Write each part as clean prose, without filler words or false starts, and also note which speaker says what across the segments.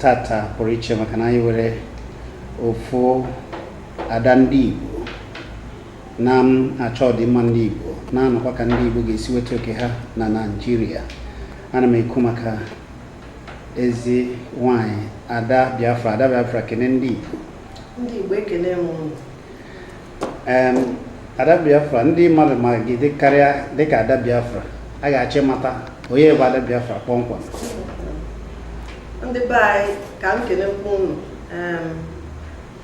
Speaker 1: tata pụrụ iche maka na anyị were ofu ada ndị Igbo na-achọ ọdịmma ndị Igbo na-anọkwa ka ndị Igbo ga-esi weta oke ha na Naịjirịa. Ana m ekwu maka ezi nwanyị Ada Biafra. Ada Biafra, kene ndị Igbo.
Speaker 2: Ndị Igbo ekele m.
Speaker 1: Ada Biafra, ndị mmadụ ma gị karịa dịka Ada Biafra, a ga-achọ mata onye bụ Ada Biafra kpọmkwem.
Speaker 2: Ndị be anyị ka m kelekwa unu.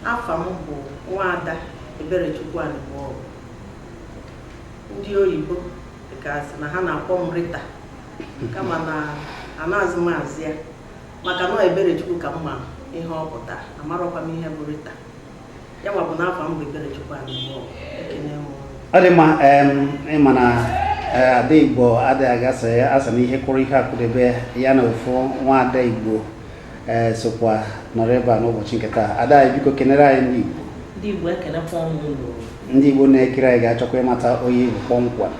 Speaker 2: Afa m bụ Nwaada Eberechukwu Anịgbọgụ. Ndị oyibo dịkasị na ha na-akpọ m Rita kama na anaghịzi m azị ya maka na Eberechukwu ka mma ihe ọ pụtara, amarọkwa m ihe bụ Rita. Ya nwa bụ n'afọ m bụ Eberechukwu Anịgbọgụ. Ekene m.
Speaker 1: Ọ dị mma, ịma na Ada Igbo adịghị agasị ya asa na ihe kwụrụ ihe akụdebe ya na ofu Nwaada Igbo sokwa nọrọ ebe a n'ụbọchị nke taa. Ada, biko kenere anyị ndị Igbo.
Speaker 3: Ndị Igbo ekenekwa m unu.
Speaker 1: Ndị Igbo na-ekiri anyị ga-achọkwa ịmata onye Igbo kpọmkwem.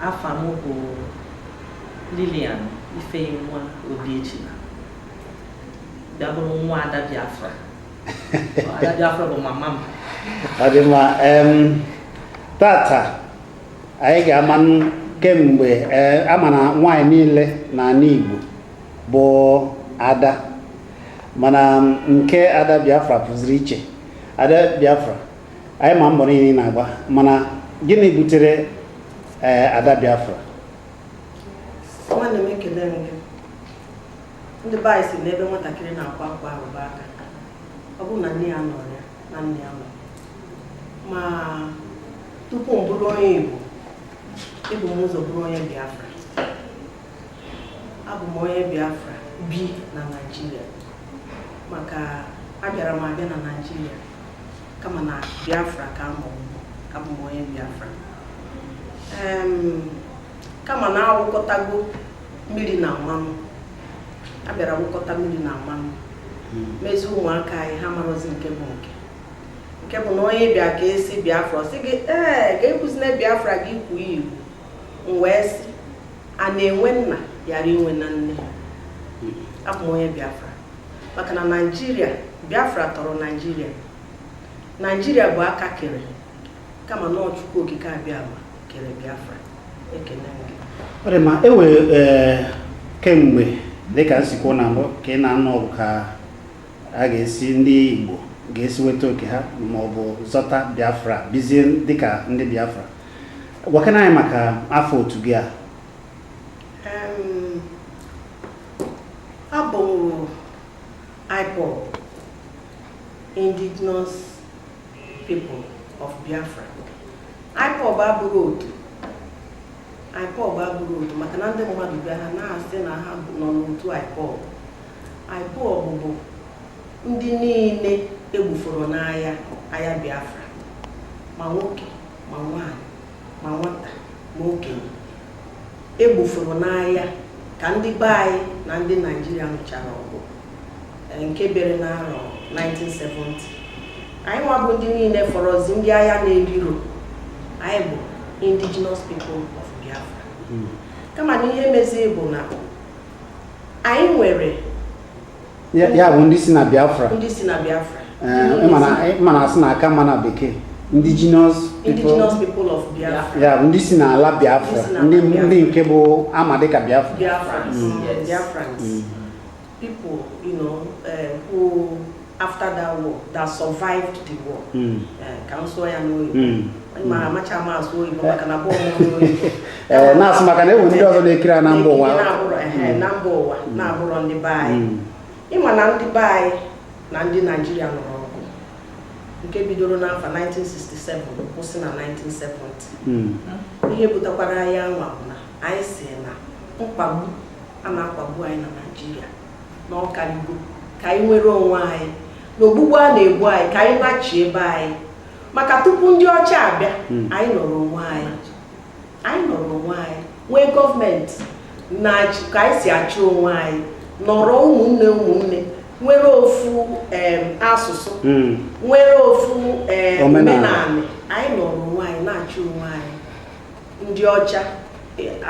Speaker 3: Afa m bụ Lilian Ifeyinwa Obiechina. Bịa bụrụ nwa Ada Biafra. Ada Biafra bụ mama m.
Speaker 1: Ọ dị mma, tata anyị ga-ama kemgbe ama na nwaanyị niile n'ala Igbo bụ Ada, mana nke Ada Biafra pụziri iche. Ada Biafra, anyị ma mbọ niile na-agba, mana gịnị butere Ada Biafra?
Speaker 2: Nwanne m ekele m gị. Ndị be anyị si n'ebe nwatakịrị na-akwa akwa arụba aka, ọ bụrụ na nne ya nọrọ ya na nne ya nọ. Ma tupu m bụrụ onye Igbo, ebu m ụzọ bụrụ onye Biafra. Abụ m onye Biafra bi na Naịjirịa, maka abịara m abịa na Naịjirịa kama na Biafra ka m abụ m onye Biafra. Kama na awụkọtago mmiri na mmanụ, abịara awụkọta mmiri na mmanụ mezi ụmụaka anyị ha marọzi nke bụ nke bụ na onye bịa ka esi Biafra sị gị ka ekwuzina Biafra gị kwuo Igbo. M wee sị a na-enwe nna yara inwe na nne. Abụ m onye Biafra maka na Naịjirịa, Biafra tọrọ Naịjirịa. Naịjirịa bụ aka kere kama na Chukwu okike abịa ma kere Biafra. Ekene gị.
Speaker 1: Ọ dị mma, enwere kemgbe dịka nsikwu na mbụ ka ị na-anụ ọgụ ka a ga-esi ndị Igbo ga-esi weta oke ha ma ọ bụ zọta Biafra bizie dịka ndị Biafra. Gwakana anyị maka afọ otu gị a.
Speaker 2: Abụ IPOB, Indigenous People of Biafra. IPOB abụghị otu. IPOB abụghị otu maka na ndị mmadụ bịa ha na-asị na ha nọ n'otu IPOB. IPOB bụ ndị niile egbufuru n'agha Biafra, ma nwoke ma nwanyị ma nwata ma okenye egbufuru n'agha ka ndị be anyị na ndị Naịjirịa nụchara ọgụ nke bere n'arọ 1970. Anyị nwa bụ ndị niile fọrọzi ndị agha na-eriro. Anyị bụ Indigenous People of Biafra. Kama na ihe mezi bụ na anyị nwere
Speaker 1: ya bụ ndị si na Biafra.
Speaker 2: Ndị si na Biafra.
Speaker 1: Mana asị na aka mana bekee Indigenous
Speaker 2: People of Biafra.
Speaker 1: Ya ndị si na ala Biafra, ndị nke bụ ama dịka Biafra.
Speaker 2: Biafrans. People, who after that war, that survived the war. Ka nso ya n'oyibo. Ma amacha ama asụ oyibo maka na bụ ọmụmụ oyibo.
Speaker 1: Na-asụ maka na enwe ndị ọzọ na-ekiri na mba ụwa.
Speaker 2: Na mba ụwa na-abụrụ ndị be anyị. Ịma na ndị be anyị na ndị Naịjirịa nọrọ ọgụ nke bidoro n'afọ 1967 kwụsị na 1970. Ihe butekwara anyị anwa bụ na anyị si na mkpagbu a na-akpagbu anyị na Naịjirịa na ọkarigo ka anyị nwere onwe anyị na ogbugbu a na-egbu anyị ka anyị gbachie ebe anyị. Maka tupu ndị ọcha abịa, anyị nọrọ onwe anyị nwee gọọmenti ka anyị si achị onwe anyị, nọrọ ụmụnne nwere ofu asụsụ, nwere ofu omenala. Anyị nọrọ onwe anyị na-achị onwe anyị. Ndị ọcha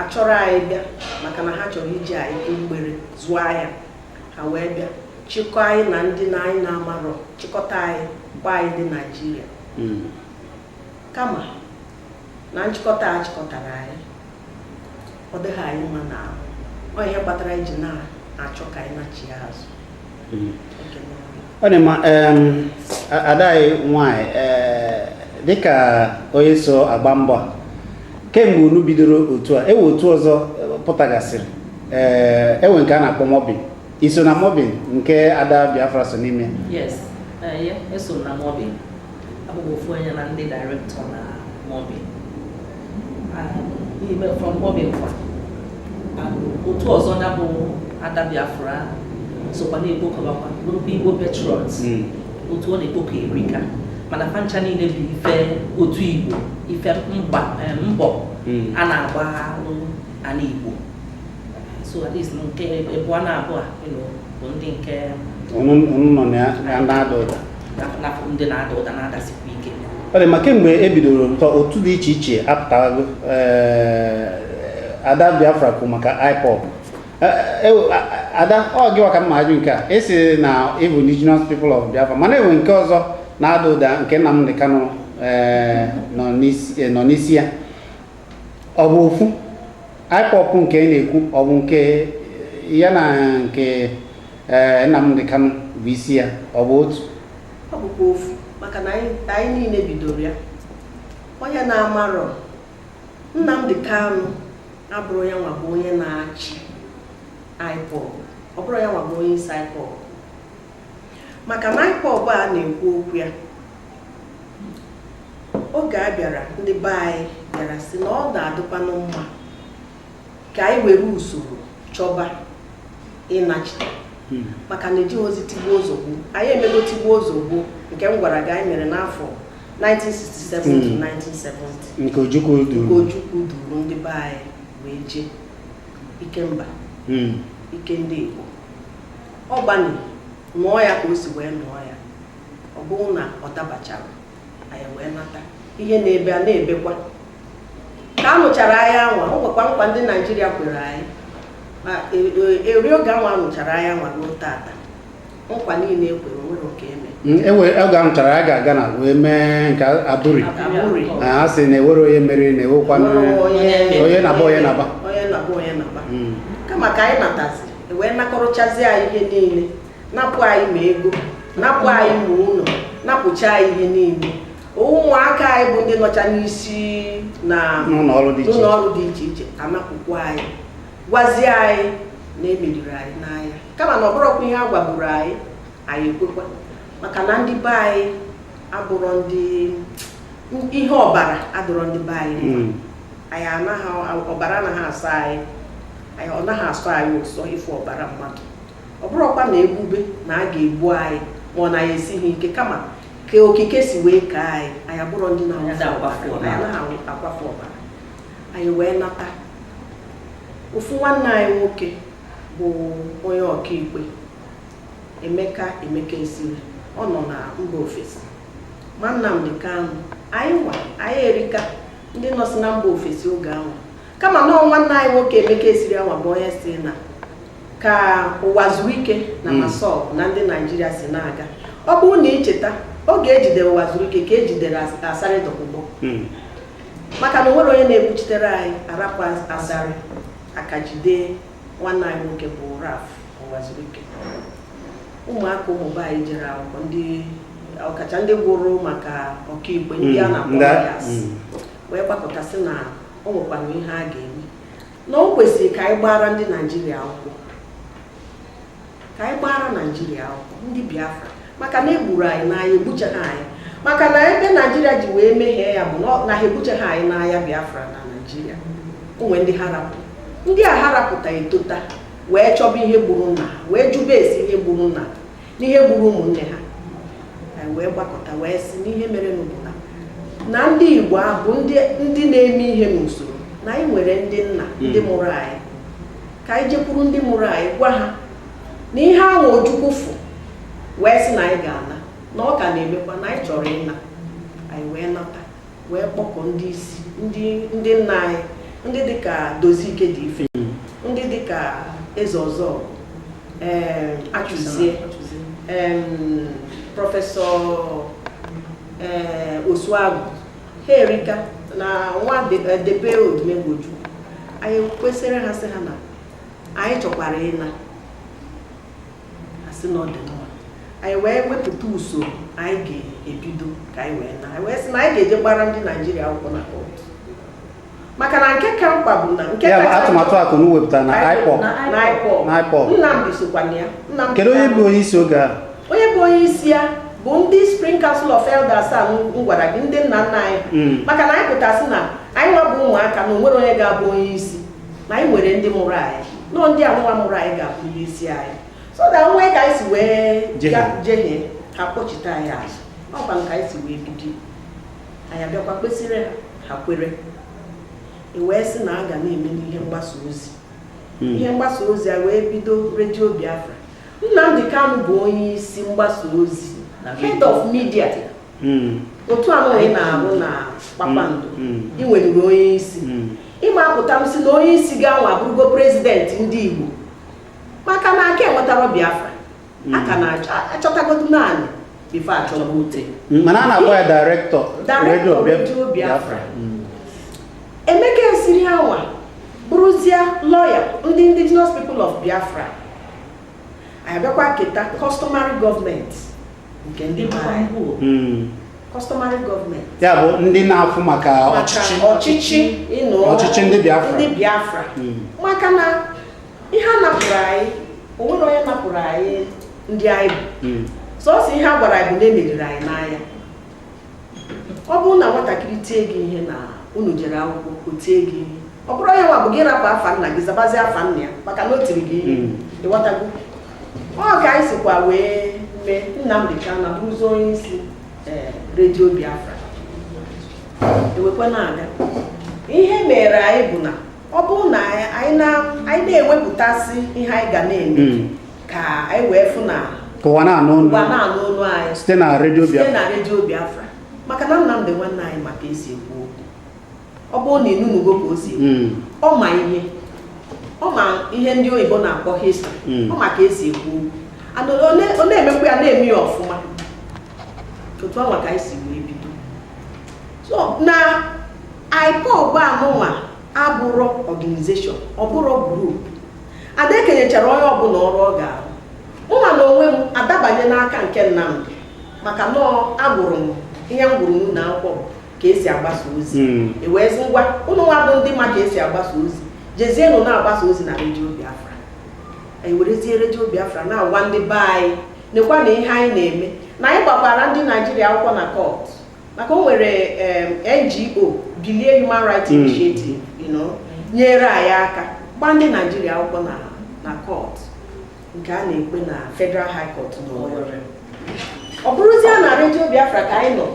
Speaker 2: achọrọ anyị bịa maka na ha chọrọ iji anyị mgbere zụọ ahịa. ha wee bịa chịkọ anyị na ndị anyị na-amarọ chịkọta anyị kwa anyị ndị Naịjirịa kama na nchịkọta a chịkọtara anyị ọ dịghị anyị mma na ọ ihe kpatara anyị ji na-achọ ka anyị na-achị azụ.
Speaker 1: Ọ dị mma, ada anyị nwanyị dịka onye so agba mbọ kemgbe unu bidoro otu a ewe otu ọzọ pụtagasịrị enwe nke a na-akpọ mobbing. Iso na mobbing nke Ada Biafra so n'ime?
Speaker 3: Yes, eso na mobbing. Abụghị ofu onye na ndị director na mobbing. From mobbing kwa otu ọzọ ya bụ Ada Biafra sokwa na-ekpo kọbakwa bụrụkwa Igbo patriots otu ọ na-ekpo ka erika mana fancha niile bụ ife otu Igbo ife mbọ a na-agba ana Igbo. So at least nke ebuo na abụọ bụ ndị nke
Speaker 1: nọ na-ada ụda
Speaker 3: ndị na-ada ụda na-adasikwa ike.
Speaker 1: Ọ dị mma, kemgbe e bidoro otu dị iche iche apụtago Ada Biafra kwụ maka IPOB. Ada ọ gịwa ka mma ajụ nke a esi na ịbụ indigenous people of Biafra mana enwe nke ọzọ na-ada ụda nke Nnamdi Kanu nọ n'isi ya. Ọ bụ ofu IPOB nke na-ekwu ọ bụ nke ya na nke Nnamdi Kanu bụ isi ya ọ bụ otu?
Speaker 2: Ọ bụkwa ofu maka na anyị niile bidoro ya. Onye na-amarọ Nnamdi Kanu abụrụ ya nwa bụ onye na-achị IPOB, ọ bụrụ ya nwa bụ onye isi IPOB. Maka na IPOB a na-ekwu okwu ya oge a bịara ndị be anyị bịara sị na ọ ga-adịkwanụ mma ka anyị were usoro chọba ịnachite maka na eji ozi tigbuo ozugbo. Anyị emego tigbuo ozugbo nke m gwara gị anyị mere n'afọ 1967 to 1970
Speaker 1: nke Ojukwu duru
Speaker 2: ndị be anyị wee jee Ikemba ike ndị Igbo. Ọ gbani nụọ ya ka o si wee nụọ ya, ọ bụrụ na ọ dabachara anyị wee nata ihe na-ebe a na-ebekwa ka a nụchara anyị anwa. O nwekwa nkwa ndị Naịjirịa kwere anyị ma eri oge anwa anụchara anyị anwa ruo tata nkwa niile ekwere nwere oke eme.
Speaker 1: Oge anụchara ya ga-aga na wee mee nke Aburi a sị na ewere onye meriri na ewekwa onye na-aba onye na-aba kama ka anyị natazi wee nakọrọchazi anyị ihe niile, napụ anyị ma ego, napụ anyị ma ụlọ, napụcha anyị ihe niile. Ụmụaka anyị bụ ndị nọcha n'isi na n'ụlọọrụ dị iche iche anapụkwa anyị, gwazie anyị na emeriri anyị n'anya kama na ọ bụrụkwa ihe a gwagburu anyị ekwekwa maka na ndị be anyị abụrụ ndị ihe ọbara adụrọ ndị be anyị anyị anaghị ọbara anaghị asa anyị ọ naghị asọ anyị ụsọ ịfụ ọbara mmadụ. Ọ bụrụkwa na ebube na a ga-egbu anyị ma ọ na ya esighị ike kama ka okike si wee ka anyị abụrụ ndị na-akwafu ọbara. Anyị wee nata ofu nwanne anyị nwoke bụ onye ọkaikpe Emeka Esiri, ọ nọ na mba ofesi. Ma Nnamdi Kanu anyị erika ndị nọsi na mba ofesi oge ahụ kama na nwanne anyị nwoke Emeka Esiri anwa bụ onye si na ka ụwa zuru ike na Masọb na ndị Naịjirịa si na-aga. Ọ bụrụ na icheta oge ejidere ụwa zuru ike ka ejidere Asari Dokugbo maka na onwere onye na-ekwuchitere anyị arapụ Asari aka jide nwanne anyị nwoke bụ Raf ụwa zuru ike. Ụmụaka ụmụba anyị jere akwụkwọ ndị ọkacha ndị gwụrụ maka ọkaikpe ndị a na-akpọ ya wee gbakọtasị na o nwekwana ihe a ga-eme na o kwesịrị ka anyị gbara ndị Naịjirịa akwụkwọ, ka anyị gbara Naịjirịa akwụkwọ ndị Biafra maka na egburu anyị n'anya egbuchaghị anyị maka na ebe Naịjirịa ji wee meghee ya bụ na ha egbuchaghị anyị n'anya Biafra na Naịjirịa. Onwe ndị ha rapụ ndị a ha rapụta etota wee chọba ihe gburu nna wee jụba esi ihe gburu nna n'ihe gburu ụmụnne ha. Anyị wee gbakọta wee sị n'ihe mere n'obodo na ndị Igbo bụ ndị na-eme ihe n'usoro na anyị nwere ndị nna ndị mụrụ anyị ka anyị jekwuru ndị mụrụ anyị gwa ha na ihe ahụ Ojukwu fụ wee sị na anyị ga-ana na ọ ka na-emekwa na anyị chọrọ ịna. Anyị wee nata wee kpọkọ ndị isi ndị nna anyị ndị dịka Dozike Dife, ndị dịka Eze Ọzọ,
Speaker 2: Achụzie, Prọfesọ Osuagwu, ha erika na nwa Debe Odumegwu. Anyị kwesịrị ha sị ha na anyị chọkwara ịna asị na ọ dị mma. Anyị wee wepụta usoro anyị ga-ebido ka anyị wee na. Anyị wee sị na anyị ga-eje gbara ndị Naịjirịa akwụkwọ na kọọtụ. Maka na nke ka mkpa bụ na nke
Speaker 1: ya bụ atụmatụ akụ na wepụta na IPOB.
Speaker 2: Nnamdi sokwa na ya.
Speaker 1: Kedu onye bụ onye isi oge a?
Speaker 2: Onye bụ onye isi ya bụ ndị Spring Council of Elders a m gwara gị, ndị nna nna anyị. Maka na anyị pụtasị na anyị nwa bụ ụmụaka na onwere onye ga-abụ onye isi, na anyị nwere ndị mụrụ anyị, nọ ndị anụnwa mụrụ anyị ga-abụ onye isi anyị. So that nwee ka anyị si wee jehie ha kpọchite anyị azụ. Ọ kwa nke anyị si wee bido, anyị abịakwa kpesịrị ha kwere. Wee sị na a ga na-eme n'ihe mgbasa ozi. Ihe mgbasa ozi a wee bido Radio Biafra. Nnamdi Kanu bụ onye isi mgbasa ozi, head of media. Otu anụghị na-arụ na Kpakpando, ị nwere onye isi. Ịma apụta m si na onye isi ga-anwa abụrụgo prezidenti ndị Igbo. Maka na aka enwetara Biafra, aka na-achọtagodu naanị bifo achọrọ ute.
Speaker 1: Mana a na-akpọ ya Director Radio Biafra.
Speaker 2: Emeka esiri anwa bụrụzie lawyer ndị Indigenous People of Biafra. Anyị bịakwa keta customary government nke ndị customary government.
Speaker 1: Ya bụ ndị na-afụ maka ọchịchị ndị Biafra. Maka na ihe a napụrụ anyị, onwere onye napụrụ anyị ndị anyị bụ. Sọọsọ ihe a gwara anyị bụ na emeriri anyị n'anya. Ọ bụrụ na nwatakịrị tie gị ihe na unu jere akwụkwọ, o tie gị ihe, ọ bụrụ onye nwa bụ gị rapụ afa nna gị, zabazie afa nna ya maka na o tiri gị ihe, ịghọtago. Ọ ka anyị sikwa wee mee Nnamdi Kanu bụrụzi onye isi Radio Biafra. Ewekwa na-aga ihe mere anyị bụ na ọ bụrụ na anyị na-ewepụtasị ihe anyị ga na-eme ka anyị wee fụ na ụwa na-anụ
Speaker 2: olu anyị
Speaker 1: site na Radio
Speaker 2: Biafra. Maka na Nnamdi nwanne anyị maka esi ekwu okwu. Ọ bụrụ na ịnụnugo ka o si ekwu, ọ ma ihe ndị oyibo na-akpọ history, ọ ma ka esi ekwu okwu. Ọ na-emekwa ya na-eme ya ọfụma. Otu anwa ka anyị si wee bido. So na IPOB anụnwa abụrụ organization, ọ bụrụ group. Ada ekenyechara onye ọbụla ọrụ ọ ga-arụ. Mụnwa na onwe m adabanye n'aka nke Nnamdi maka na agwụrụ m ihe m gwuru na akwụkwọ ka esi agbasa ozi. Ewezi ngwa ụnụ nwa bụ ndị ma ka esi agbasa ozi, jezienụ na-agbasa ozi na Radio Biafra. Anyị werezie Radio Biafra na-agwa ndị be anyị nekwa na ihe anyị na-eme, na anyị gbakwara ndị Naịjirịa akwụkwọ na court. Maka o nwere NGO, Bilie Human Rights Initiative, nyere anyị aka gba ndị Naịjirịa akwụkwọ na court nke a na-ekpe na Federal High Court n'Owerri. Ọ bụrụzie na Radio Biafra ka anyị nọ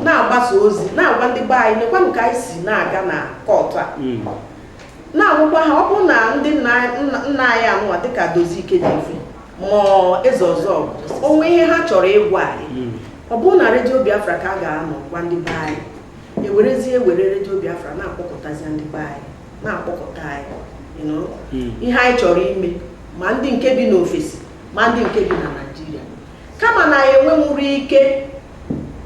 Speaker 2: na-agbasa ozi, na-agwa ndị be anyị nekwanụ ka anyị si na-aga na kọtụ a, na-agwụkwa ha. Ọ bụ na ndị nna anyị anụwa dịka Dozike Defe ma Eze Ọzọ onwe ihe ha chọrọ ịgwa anyị, ọ bụrụ na Radio Biafra ka a ga-anọ gwa ndị be anyị, were Radio Biafra na-akpọkọtazi ndị be anyị, na-akpọkọta anyị ihe anyị chọrọ ime, ma ndị nke bi n'ofesi ma ndị nke bi na Naịjirịa. Kama na enwenwuru ike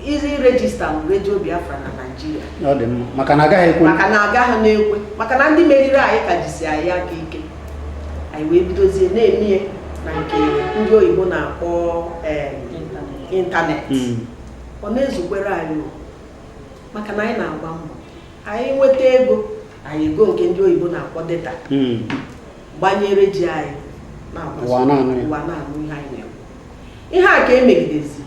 Speaker 2: izi rejista Radio Biafra na Naịjirịa.
Speaker 1: Ọ dị mma maka na agaghị ekwe.
Speaker 2: Maka na agaghị na-ekwe, maka na ndị meriri anyị ka jisi anyị aka ike. Anyị wee bidozie na-eme na nke ndị oyibo na-akpọ ịntanetị. Ọ na-ezukwere anyị maka na anyị na-agba mbọ. Anyị nweta ego, anyị ego nke ndị oyibo na-akpọ data, gbanyere ji anyị
Speaker 1: ụwa na-anụ
Speaker 2: ihe anyị na-ekwu. Ihe a ka emegidezi.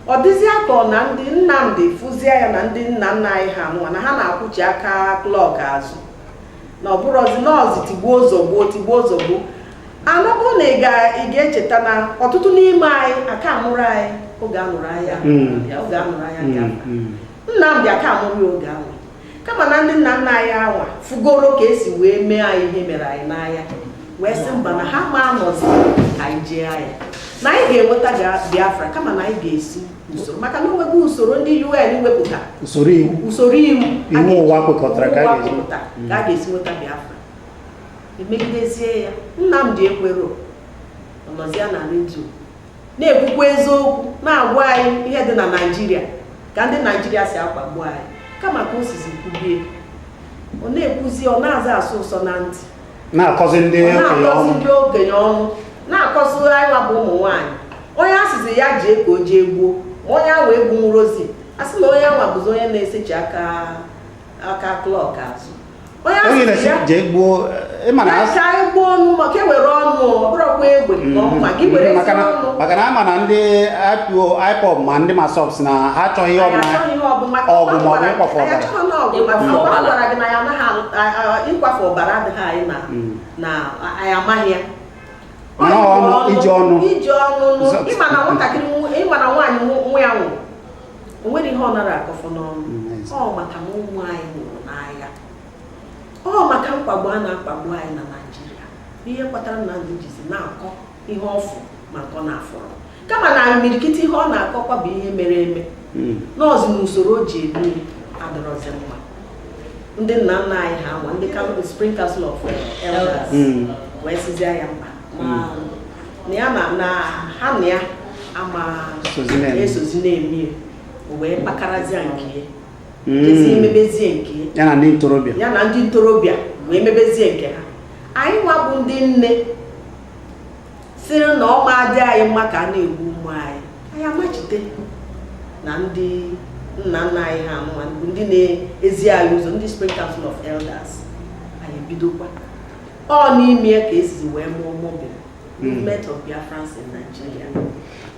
Speaker 2: Ọ dịzị atọ na ndị Nnamdi fụzie ya na ndị nna nna anyị ha nwa na ha na-akwụchi aka klọk azụ, na ọ bụrụzi nọọsụ tigbuo ozogbo. Anọbụ na ị ga-echeta na ọtụtụ n'ime anyị aka amụrụ anyị oge anụrụ anya Nnamdi aka amụrụ ya oge ahụ. Kama na ndị nna nna anyị anwa fugoro ka esi wee mee anyị ihe mere anyị n'anya, wee sị mba na ha ma anọzi ka anyị jee anyị na anyị ga-enweta Biafra, kama na anyị ga-esi usoro, maka na onwego usoro ndị UN wepụta, usoro iwu
Speaker 1: ụwa kwekọtara ka
Speaker 2: a ga-esi nweta Biafra. Emegidezie ya, Nnamdi ekwero. ọnọzia na redio na-ekwukwa eziokwu na-agwa anyị ihe dị na Naịjirịa ka ndị Naịjirịa si akpagbu anyị kama ka o sizi kwubie ọ na-ekwuzi ọ na-aza asụ ụsọ na ntị
Speaker 1: na-akọzi ndị
Speaker 2: okenye ọnụ na-akọzi anyị nwa bụ ụmụ nwaanyị onye asịzi ya jee ka o jee gbuo ma onye ahụ egwu nwurozi asị na onye ahụ bụzi onye na-esechi aka klọk azụ onye asị ya
Speaker 1: jee gbuo
Speaker 2: ka egbuo ọnụ maka ewere ọnụ ọ bụrụkwa egbe maka iwere ọnụ
Speaker 1: maka na ama na ndị IPOB ma ndị masọps na ha achọghị ihe ọbụla ọgụ ma ọ bụ ịkwafe
Speaker 2: ọbara gwara gị na ya anaghị ịkwafe ọbara adịghị anyị na anyị amaghị ya
Speaker 1: iji ọnụ
Speaker 2: ịma na nwatakịrị ịma na nwaanyị nwa ya nwụrụ o nwere ihe ọ nara akọfọ n'ọnụ ọ maka na ụmụ anyị nwụrụ n'agha ọ maka mkpagbu a na-akpagbu anyị na Naịjirịa ihe kpatara na ndị jizi na-akọ ihe ọfụ ma nke ọ na-afọrọ kama na imirikiti ihe ọ na-akọkwa bụ ihe mere eme n'ọzi na usoro o ji ebi adọrọzi mma ndị nna nna anyị ha nwa ndị Spring Council of Elders wee sizie ya mba na ya na ha na ya ama esozi na-eme o wee kpakarazie nke kezi emebezie nke
Speaker 1: ya na ndị ntorobịa
Speaker 2: wee mebezie nke ha anyị nwa bụ ndị nne sịrị na ọ ma dị anyị mma ka a na-egbu ụmụ anyị amachite na ndị nna nna anyị ha nwa ndị na-ezi anyị ụzọ ndị Spring Council of Elders anyị ebidokwa ọ n'ime ka esizi wee mụọ mobile movement of Biafrans in Nigeria.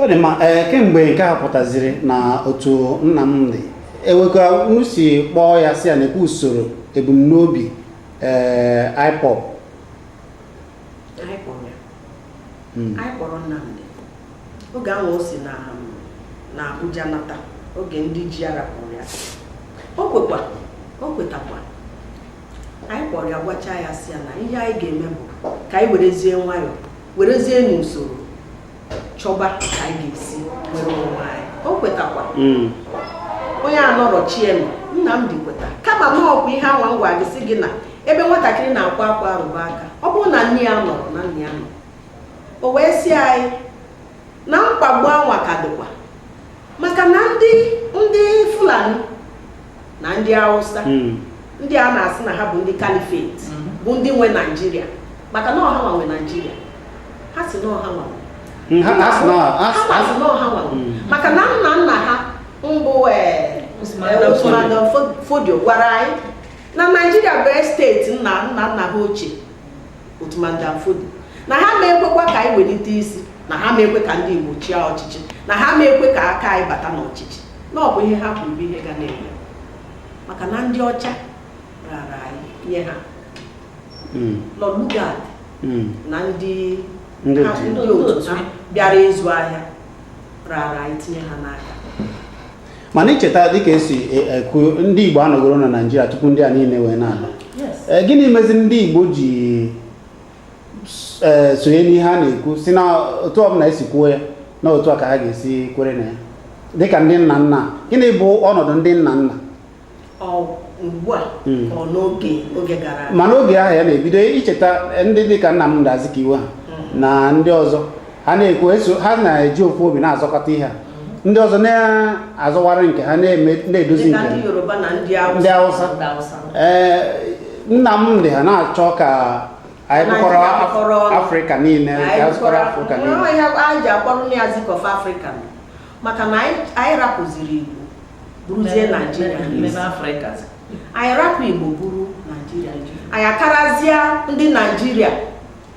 Speaker 1: Ọ dị mma kemgbe nke a pụtaziri na otu Nnamdi eweka nusi kpọọ ya si ya na-ekwu usoro ebumnobi IPOB
Speaker 2: anyị kpọrọ Nnamdi oge ahụ o si na Abuja nata oge ndị ji arapụrụ ya o kwetakwa anyị kpọrọ ya gwacha ya si ya na ihe anyị ga-eme bụ ka anyị werezie n'usoro chọba ka anyị ga-esi were onwe anyị o kwetakwa onye anọrọchie nọ Nnamdi kweta kama na ọkwa ihe anwa ngwa gị si gị na ebe nwatakịrị na-akwa akwa arụba aka ọ bụrụ na nne ya nọrọ na nne ya nọ o wee si anyị na mkpagbu anwa ka dịkwa maka na ndị Fulani na ndị Hausa ndị a na-asị na ha bụ ndị Caliphate bụ ndị nwe Naịjirịa maka na ọha nwe Naịjirịa ha si na ọha nwe maka na nna ha mbụ Usman Dan Fodio gwara anyị na Naịjirịa bụ steeti nna ha ochie Usman Dan Fodio na ha ma ekwekwa ka anyị welite isi na ha ma ekwe ka ndị Igbo chịa ọchịchị na ha ma ekwe ka aka anyị bata n'ọchịchị na ọ bụ ihe ha kwuru bụ ihe ga na-eme maka na ndị ọcha rara anyị nye ha Lord Lugard na ndị otu ha bịara ịzụ ahịa rara anyị tinye ha n'aka
Speaker 1: mana icheta dịka esi ekwu ndị Igbo anọgoro na Naịjirịa tupu ndị a niile wee na-ala gịnị mezi ndị Igbo ji sonye n'ihe a na-ekwu si na otu ọbụla esi kwuo ya na otu a ka ha ga-esi kwere na ya dịka ndị nna nna gịnị bụ ọnọdụ ndị nna nna
Speaker 2: ugbu a ọ n'oge gara aga
Speaker 1: ma n'oge ahụ ya na-ebido icheta ndị dịka Nnamdi Azikiwe ha na ndị ọzọ ha na-ekwu ha na-eji ofu obi na-azọkọta ihe a ndị ọzọ na-azọwara nke ha na-edozi nke
Speaker 2: ndị Yoruba na
Speaker 1: ndị Hausa Nnamdi ha na-achọ ka anyị kpọrọ Afrịka niile
Speaker 2: anyị ji akpọrọ ndị Zik of Africa maka na anyị rapụziri Igbo buruzie Naịjirịa anyị rapụ Igbo buru Naịjirịa anyị akarazịa ndị Naịjirịa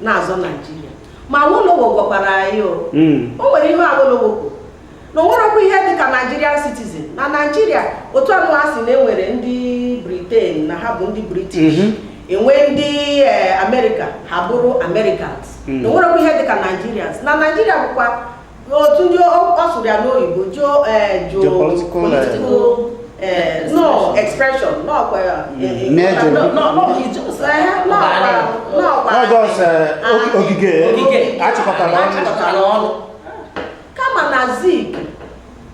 Speaker 2: na-azọ Naịjirịa ma Awolowo gwakwara anyị o nwere ihe Awolowo kwuru na o nwerekwa ihe dịka Nigerian citizen na Naịjirịa otu anụ ha si na enwere ndị Britain na ha bụ ndị British enwe ndị America ha bụrụ Americans na o nwerekwa ihe dịka Nigerians na Naịjirịa bụkwa otu ndị ọ sụrụ ya n'oyibo geopolitical no expression
Speaker 1: ogige achịkọtara
Speaker 2: ọnụ kama na Zik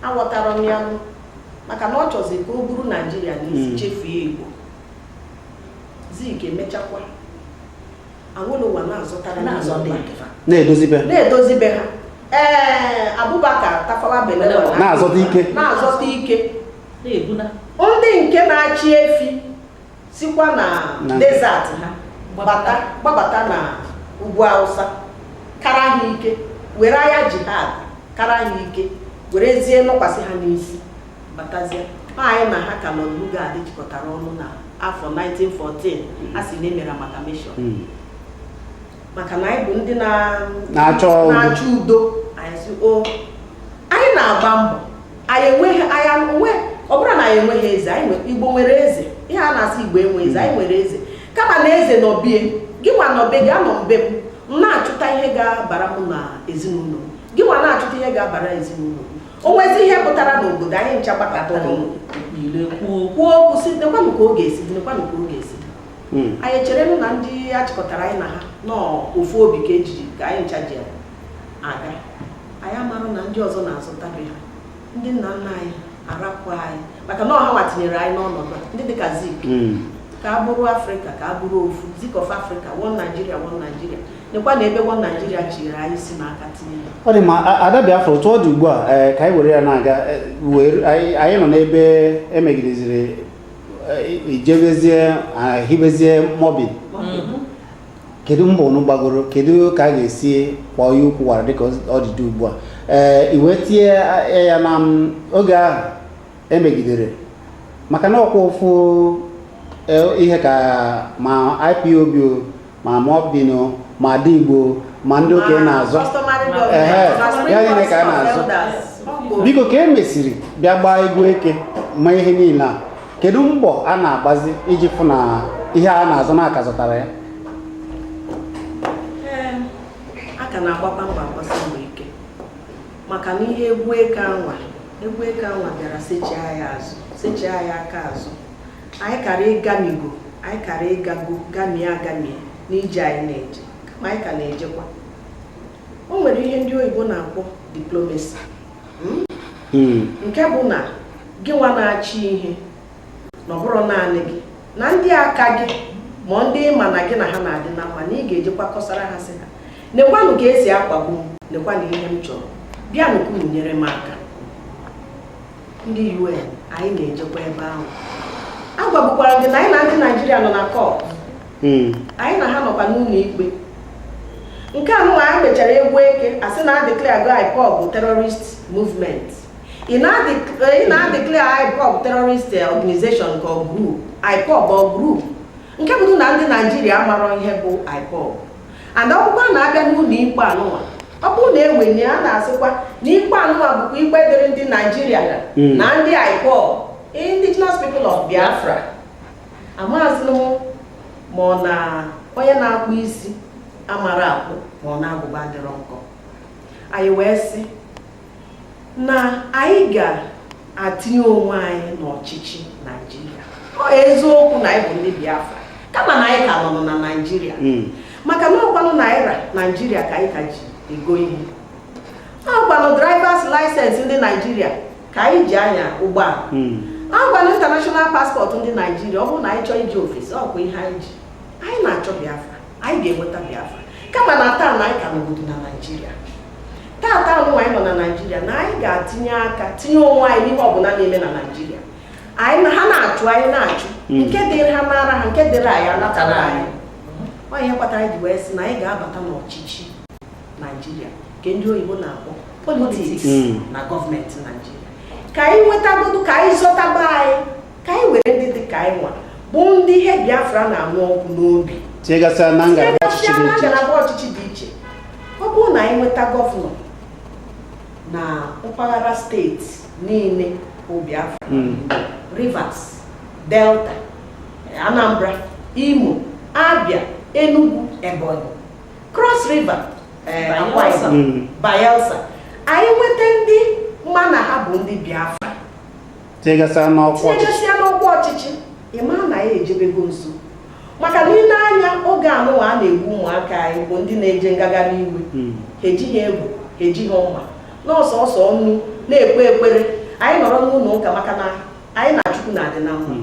Speaker 2: aghọtara m ya maka na ọ chọzi ka o buru Naịjirịa n'isi chefue Igbo Zik emechakwa Awolowo na-azụtara
Speaker 1: na-edozibe
Speaker 2: ha Abubakar Tafawa Balewa na-azọta ike ndị nke na-achị efi sikwa na desert ha gbabata na ugwu Hausa kara ha ike were agha jihad kara ha ike werezie nọkwasị ha n'isi batazie anyị na ha ka nọ n'ugo adị jikọtara ọnụ na afọ 1914 a sị na emere amalgamation maka na anyị bụ ndị na-achọ udo anyị na-agba mbọ anyị enweghị ọ bụrụ na anyị enweghị eze Igbo nwere eze ihe a na-asị Igbo enwe eze anyị nwere eze kama na eze nọbie gị nwa nọbe gị anọ mbe m na-achụta ihe ga-abara m na ezinụlọ gị nwa na-achụta ihe ga-abara ezinụlọ o nwezi ihe pụtara n'obodo anyị ncha gbakọta ọnụ kwuo okwu si nekwanụ ka ọ ga-esi anyị cherenu na ndị achịkọtara anyị na ha n'ofu obi ka ejiji ka anyị ncha ji aga anyị amarụ na ndị ọzọ na-azụtabe ha ndị nna nna anyị arapụ anyị maka na ọha tinyere anyị n'ọnọdụ ndị dịka Zik ka a bụrụ Afrịka ka a bụrụ ofu Zik of Africa one Nigeria nekwa na ebe one Nigeria chiri anyị si n'aka tinye
Speaker 1: ọ dị ma Ada Biafra otu ọ dị ugbu a ka anyị were ya na-aga anyị nọ n'ebe emegideziri ijebezie hibezie mobil kedu mbọ unu gbagoro kedu ka a ga-esi kpọọ ya ukwu wara dịka ọ dị ugbu a iwe tie ya na oge ahụ emegidere maka na ọkwa ofu ihe ka ma IPOB ma Mobino ma Ada Igbo ma ndị okenye na-azọ ya gịnị ka a na-azọ biko ka e mesịrị bịa gbaa egwu eke ma ihe niile a kedu mbọ a na-agbazi iji fụ na ihe a na-azọ n'aka zụtara ya
Speaker 2: aka na-agbakwa mbọ agbasi mbọ ike maka na ihe egwu eke anwa bịara sechie anyị aka azụ anyị kara ịgamigo anyị kara ịgago gamie n'ije anyị na-eje kama anyị ka na-ejekwa o nwere ihe ndị oyibo na-akpọ diplomasi nke bụ na gị nwa na-achị ihe na ọ bụrụ naanị gị na ndị aka gị ma ndị ịma na gị na ha na-adị na mma na ị ga-ejekwa kọsara ha sị ha nekwanụ ka esi akpagbu nekwanụ ihe m chọrọ bịanụ ka unu nyere m aka ndị UN anyị na-ejekwa ebe ahụ agwagbukwara gị na anyị na ndị Naijiria nọ na kọt anyị na ha nọkwa n'ụlọ ikpe nke anụ anyị mechara egwu eke asị na adeclare go IPOB terrorist movement ị na-adeclare IPOB terrorist organization ka ọ group IPOB ọ group nke bụ na ndị Naijiria amarọ ihe bụ IPOB and ọkpụkpa na-abịa n'ụlọ ikpe anụnwa ọ bụrụ na ewenye a na-asịkwa na ikpe anụnwa bụkwa ikpe dịrị ndị Naijiria na ndị IPOB Indigenous People of Biafra amazinụ ma ọ na onye na-akpụ isi amara akpụ ma ọ na-agụba dịrọ nkọ anyị wee sị na anyị ga-atinye onwe anyị n'ọchịchị Naijiria ọ eziokwu na anyị bụ ndị Biafra kama na anyị ka nọ na Naijiria maka na ọgwanụ naira Naijiria ka anyị ka ji ego ihe ọgwanụ drivers license ndị Naijiria ka anyị ji anya ụgbọala ọgwanụ international passport ndị Naijiria ọ bụrụ na anyị chọọ iji ofesi ọkwa ihe anyị ji anyị na-achọ Biafra anyị ga-enweta Biafra kama na taa na anyị ka n'obodo na Naijiria taa ụmụ anyị nọ na Naijiria na anyị ga-atinye aka tinye onwe anyị n'ihe ọbụla na-eme na Naijiria anyị ha na-achụ anyị na-achụ nke dịrị ha n'ara ha nke dịrị anyị anatara anyị ọ ihe kpatara anyị ji wee sị na anyị ga-abata n'ọchịchị Naijiria nke ndị oyibo na-akpọ politiks na gọọmenti Naijiria ka anyị nwetagodu ka anyị zọtaba anyị ka anyị were ndị dị ka anyị nwa bụ ndị ihe Biafra na-anụ ọkụ n'obi
Speaker 1: tinyegasịa na
Speaker 2: ngalaba ọchịchị dị iche ọ bụrụ na anyị nweta gọvanọ na mpaghara steeti niile bụ Biafra Rivers, Delta, Anambra, Imo, Abia, Enugu, Ebonyi, Cross River, Bayelsa anyị nweta ndị mma na ha bụ ndị Biafra
Speaker 1: tinyegasịa
Speaker 2: n'ọkwa ọchịchị ịma na ya ejebego nso maka na ile anya oge anụwa a na-egbu ụmụaka anyị bụ ndị na-eje ngagharị iwe ha ejighị egwu ha ejighị mma n'ọsọsọ ọnụ na-ekpe ekpere anyị nọrọ n'ụlọ ụka maka na anyị na Chukwu na-adị na mma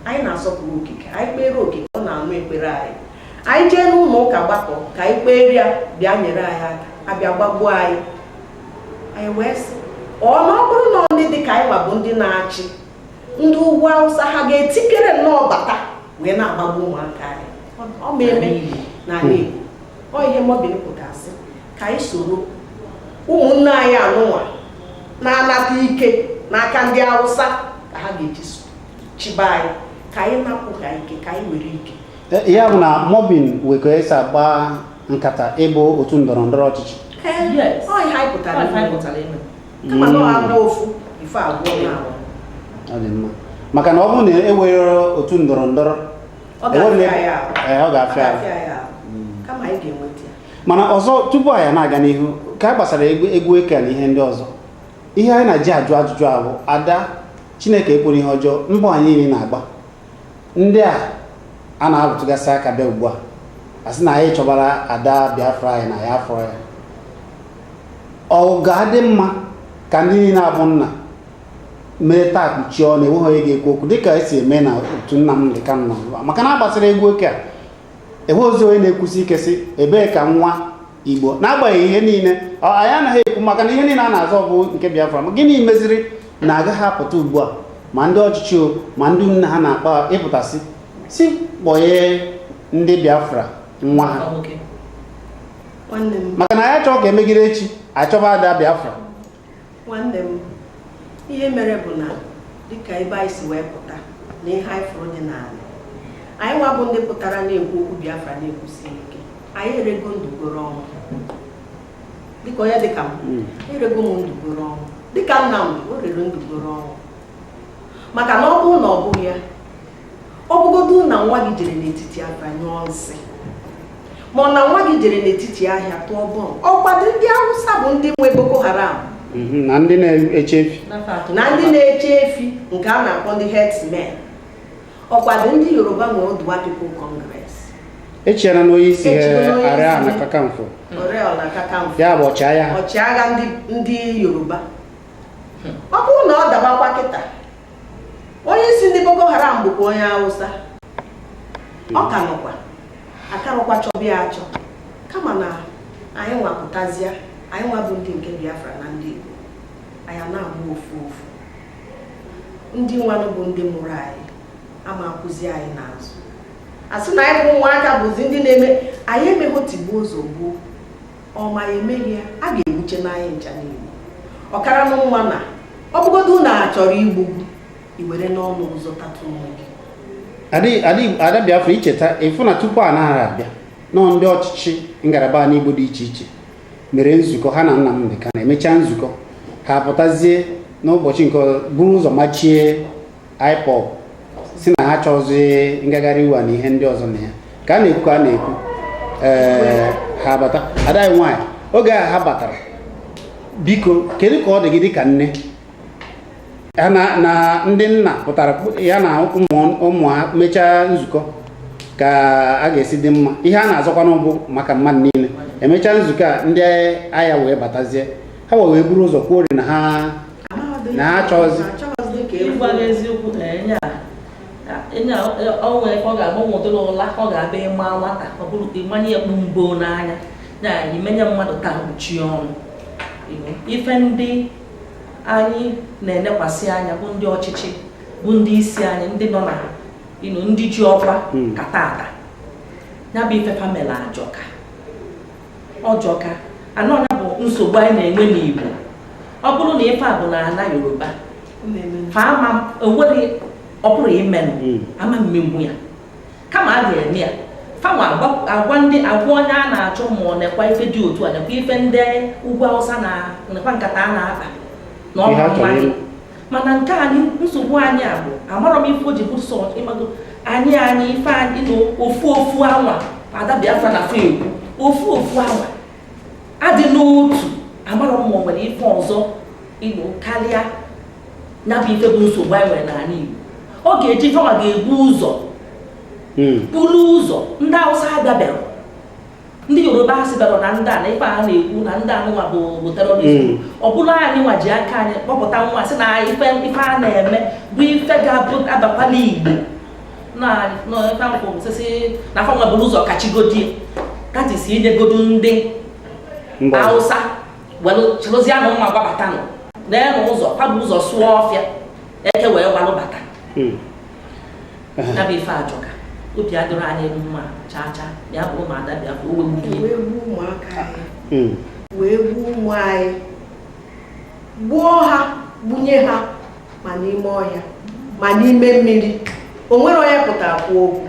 Speaker 2: anyị na-asọpụrụ okike anyị kpere okike ọ na-anụ ekpere anyị jee n'ụlọ ụka gbakọ ka anyị kpeere ya bịa nyere anyị aka abịa gbagbuo anyị wee sị ọ na ọ bụrụ na ndị dị ka anyị nwa bụ ndị na-achị ndị ugwu Awụsa ha ga-etikere nnọọ bata wee na-agbagbu ụmụaka anyị ọ ma eme n'ala Igbo ọ ihe Morbin pụtasị ka anyị soro ụmụnne anyị anụnwa na-anata ike n'aka ndị Awụsa ka ha ga-eji chiba anyị ka anyị napụ ha ike ka anyị were ike
Speaker 1: ya bụ na Morbin wekọ esi agba nkata ịbụ otu ndọrọ ndọrọ ọchịchị
Speaker 2: ọ ihe anyị pụtara ime kama na ọ abụ ofu ife abụọ na abụọ
Speaker 1: ọ dị mma maka na ọ bụrụ na ewere otu ndọrọ ndọrọ
Speaker 2: ọ ga-afịa ya kama anyị ga-enweta ya.
Speaker 1: Mana ọzọ tupu anyị na-aga n'ihu ka gbasara egwu eke na ihe ndị ọzọ ihe anyị na-eji ajụ ajụjụ abụ ada Chineke ekwuru ihe ọjọọ mbọ anyị niile na-agba ndị a na-arụtụgasị aka bịa ugbu a sị na anyị chọbara ada Biafra anyị na ya afọ ya ọ ga-adị mma ka ndị niile abụ nna mee taa kpuchie ọnụ enweghị onye ga-ekwu okwu dịka esi eme na otu Nnamdi Kanu maka na agbasara egwu eke a enwe ozi onye na-ekwusi ike sị ebee ka nwa Igbo n'agbanyeghị ihe niile anyị anaghị ekwu maka na ihe niile a na-azọ bụ nke Biafra ma gịnị meziri na agaghị apụta ugbu a ma ndị ọchịchị ma ndị nne ha na-akpa ịpụtasị si kpọghee ndị Biafra nwa ha maka na anyị achọghị ka emegide echi achọba ada Biafra.
Speaker 2: Nwanne m ihe mere bụ na dịka ebe anyị si wee pụta na ihe anyị fụrụ dị n'ala anyị nwa bụ ndị pụtara na-ekwu okwu Biafra na-ekwusi ike anyị erego ndugoro ọnwụ dịka onye dịka m erego m ndugoro ọnwụ dịka Nnamdi o rere ndugoro ọnwụ maka na ọ bụrụ na ọ bụghị ya ọ bụgodu na nwa gị jere n'etiti aka nyụọ nsị ma na nwa gị jere n'etiti ahịa tụọ bọm ọkwadị ndị Awụsa bụ ndị nwe Boko Haram
Speaker 1: na ndị na-eche efi nke a na-akpọ ndị herdsmen ọkwadị ndị Yoruba nwe Oduwa People Congress echiara na onye isi Ariana Kakanfo ya bụ
Speaker 2: ọchịagha ndị Yoruba ọ bụrụ na ọ dabakwa kịta onye isi ndị Boko Haram bụkwa onye Awụsa ọ ka nọkwa akarọkwa chọbịa achọ kama na anyị nwapụtazịa anyị nwa bụ ndị nke Biafra na ndị Igbo anyị na-agba ofu ofu ndị nwanụ bụ ndị mụrụ anyị ama akụzi anyị n'azụ asị na anyị bụ ụmụaka bụzi ndị na-eme anyị emeghị tigbuo ụzọ gbuo ọma ya emeghị ya a ga-egbuche n'anyị ncha n'Igbo ọkara na nwa na ọ bụgodu na achọrọ igbugbu iwere n'ọnụ ụzọ tatụ onwe gị
Speaker 1: ada Biafra icheta ịfụ na tupu a naghị abịa nọ ndị ọchịchị ngalaba n'Igbo dị iche iche mere nzukọ ha na Nnamdi Kanu emechaa nzukọ ha apụtazie n'ụbọchị nke buru ụzọ machie IPOB si na ha chọzie ngagharị iwe na ihe ndị ọzọ na ya ka a na-ekwu ha bata ada anyị nwaanyị oge a ha batara biko kedu ka ọ dị gị dịka nne na ndị nna pụtara ya na ụmụ ha mechaa nzukọ ka a ga-esi dị mma ihe a na-azọkwa n'ụbụ maka mmadụ niile emechaa nzukọ a ndị agha wee batazie ha wee buru ụzọ kwuo na ha chọzi
Speaker 3: eziokwu enye onwe ọ ga-agbanwedoro ụla ọ ga-abịa ịma nwata ọ bụrụ ịmanye ya mbo n'anya ya imenye mmadụ taa kpuchie ọnụ ife ndị anyị na-enekwasị anya bụ ndị ọchịchị bụ ndị isi anyị ndị nọ na ndị ji ọkwa ka tata ya bụ ife famịlị ọjọka anọnya bụ nsogbu anyị na-enwe n'Igbo ọ bụrụ na ife a bụ na ala Yoruba fa enweghị ọ bụrụ imenụ ama mmegbu ya kama a ga-eme ya fanwa agwa onye a na-achọ ma ọ nekwa ife dị otu a nekwa ife ndị ugwu Awụsa na nekwa nkata a na-akpa na ọ mmadụ mana nke anyị nsogbu anyị a bụ amarọ m ife o ji bụ sọ ịmago anyị ife anyị na ofu anwa ada Biafra na fe egwu ofu anwa adị n'otu amarọ m ma ọ nwere ife ọzọ Igbo karịa ya bụ ife bụ nsogbu anyị nwere n'ala Igbo ọ ga-eji fanwa ga-ebu ụzọ buru ụzọ ndị Awụsa abịabịara ndị Yoruba ha sibara na ndị a na ife a na-ekwu na ndị anụnwa bụ terọrizm ọ bụla anyị nwa ji aka anyị kpọpụta nwa sị na ife a na-eme bụ ife ga-abakwa n'Igbo na no fa ko sisi na fa nwa buluzo kachigodi that is inye godu ndị Hausa welu chilozi anụ nwa gbabata no na enu ụzọ fa bụ ụzọ sụọ ọfịa eke wee gbalụ bata na be fa ajoka obi adoro anyị mma cha cha ya bụ ma ada bịa o
Speaker 2: wee gbuo ụmụaka anyị wee gbuo ụmụ anyị gbuo ha bunye ha ma n'ime ọhịa ma n'ime mmiri o nwere onye pụtara kwuo okwu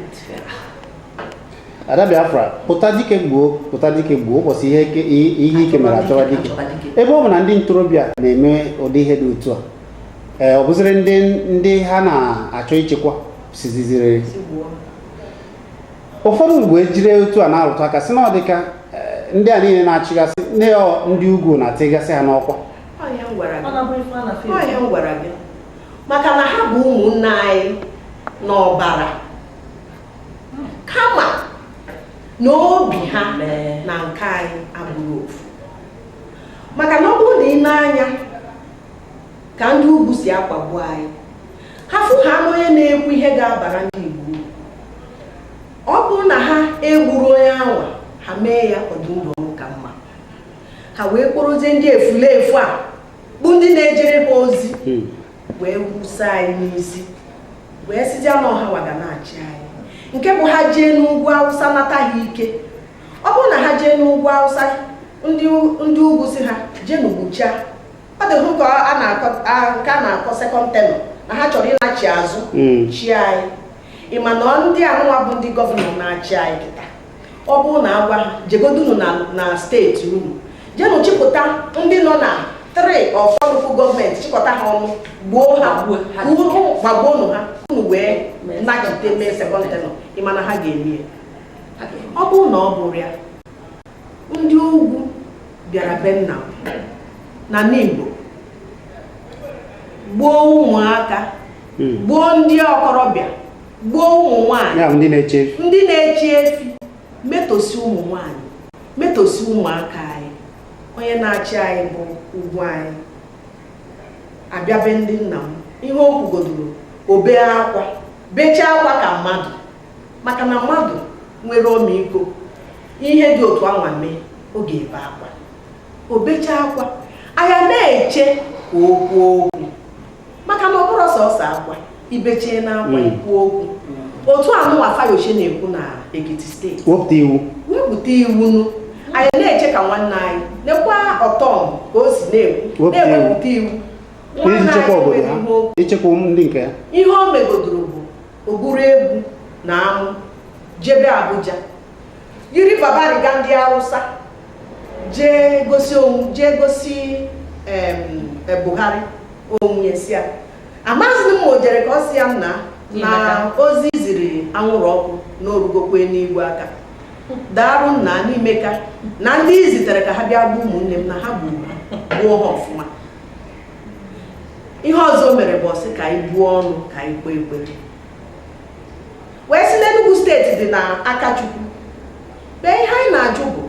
Speaker 1: Ada Biafra pụta dike gbuo ụbọchị ihe ike mere achọwa dike ebe ọ bụ na ndị ntorobịa na-eme ụdị ihe dị otu a ọ bụziri ndị ha na-achọ ichekwa siziziri ụfọdụ mgbe ejiri otu a na-arụtụ aka sị na ọ dịka ndị a niile na-achịgasị ndị ugwu na-atịgasị ha n'ọkwa
Speaker 2: ọhịa m gwara gị maka na ha bụ ụmụnne anyị n'ọbara kama n'obi ha na nke anyị abụrụ ofu maka na ọ bụrụ na ị na-anya ka ndị ugwu si akpagbu anyị ha fụ ha onye na-ekwu ihe ga-abara ndị Igbo ọ bụrụ na ha egburu onye anwa ha mee ya ọdụndụ ọnwụ ka mma ha wee kporozie ndị efulefu a bụ ndị na-ejere ha ozi wee wusa anyị n'isi wee sizie n'ọha waga na-achị anyị nke bụ ha jee n'ugwu Awụsa nata ha ike ọ bụrụ na ha jee n'ugwu Awụsa ndị ugwu si ha jee n'ugbucha ọ dị hụ ka a na-akọ sekọnd tenọ na ha chọrọ ịnachi azụ chi anyị ịma na ndị anụnwa bụ ndị gọvanọ na-achị anyị kịta ọ bụrụ na agwa ha jegodunu na steeti unu jenu chịpụta ndị nọ na 3 or 4 local gọọmenti chịkọta ha ọnụ gbuo ha gbagbuonu ha unu wee nachite mee sekọnd tenọ ịma na ha ga-eme ya ọ bụrụ na ọ bụrụ ya ndị ugwu bịara be nna na n'Igbo gbuo ụmụaka gbuo ndị okorobịa gbuo ụmụ nwanyị ndị na-echi efi metosi ụmụ nwanyị metosi ụmụaka anyị onye na-achị anyị bụ ugwu anyị abịabe ndị nna m ihe o kwugodoro obe akwa bechaa akwa ka mmadụ maka na mmadụ nwere ọmịiko ihe dị otu anwa mee ọ ga-ebe akwa o bechaa akwa anya na-eche ka o kwuo okwu maka na ọ bụrụ sọsọ akwa ibechie na akwa ikwu okwu otu anụnwa Fayose na-ekwu na Ekiti steeti wepụta iwu anyị na-eche ka nwanne anyị nekwa ọtọm ka o si na-ekwu na-ewepụta iwu ihe o megodoro bụ oburu egwu na amụ jebe Abuja yiri babariga ndị Hausa jee gosi Buhari onwunye si ya amaghịzị m o jere ka ọ si ya na ozi ziri anwụrụ ọkụ n'orugokwe n'igwe aka daarụ nna n'Imeka na ndị izitere ka ha bịa gbuo ụmụnne m na ha gbuo ha ọfụma ihe ọzọ mere bụ ọsị ka anyị buo ọnụ ka anyị kwe ekwe wee si n'Enugu steeti dị na Akachukwu bee ihe anyị na-ajụ bụ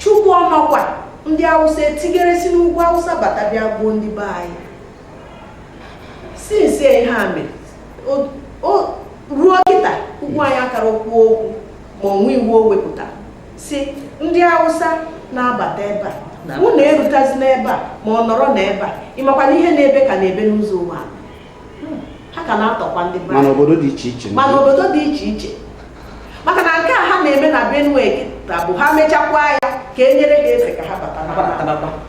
Speaker 2: Chukwu ọnọkwa ndị Hausa etigere si n'ugwu Hausa bata bịa gbuo ndị be anyị sinsi ihe a mere ruo kịta ugwu anyị akara okwu okwu ma onwe iwu o wepụtara si ndị Hausa na-abata ebe a mụ na-erutazi n'ebe a ma ọ nọrọ n'ebe a ịmakwa na ihe na-ebe ka na-ebe n'ụzọ ụwa ha ka na-atọkwa ndị be
Speaker 1: mana obodo dị iche iche
Speaker 2: maka na nke a ha na-eme na Benue kịta bụ ha mechakwa ya ka e nyere ha efe ka ha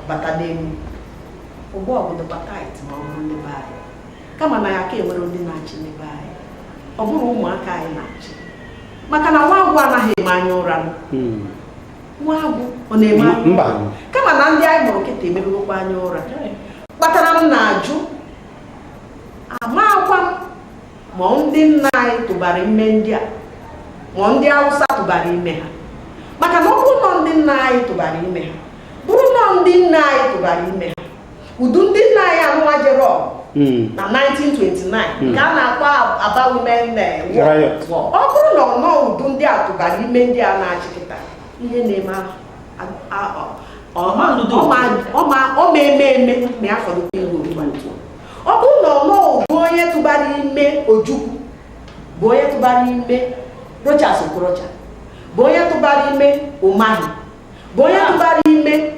Speaker 2: bata n'elu ụgbọ obodo batait ma ọ bụrụ ndị be anyị kama na ya ka enwere ndị na-achị ndị be anyị ọ bụrụ ụmụaka anyị na-achị maka na nwa agwụ anaghị eme anya ụra nwa agwụ ọ na-eme anya ụra kama na ndị anyị mụrụ kịta emebekwa anya ụra kpatara m na-ajụ amakwa m ma ndị nna anyị tụbara ime ndị a ma ndị Hausa tụbara ime ha maka na ọ bụrụ nọ ndị nna anyị tụbara ime ha bụrụ nọ ndị nna anyị tụbara ime ha udu ndị nna anyị anụwa jere ọgụ na 1929 ka a na-akpọ Aba Women ọ bụrụ na ọ nọ udu ndị a tụbara ime ndị a na-achị kịta ihe na-eme ọ eme ma ya fọdụkwa ihu ọ bụrụ na ọ nọ udu onye tụbara ime Ojukwu bụ onye tụbara ime Rochas Okorocha, bụ onye tụbara ime Umahi, bụ onye tụbara ime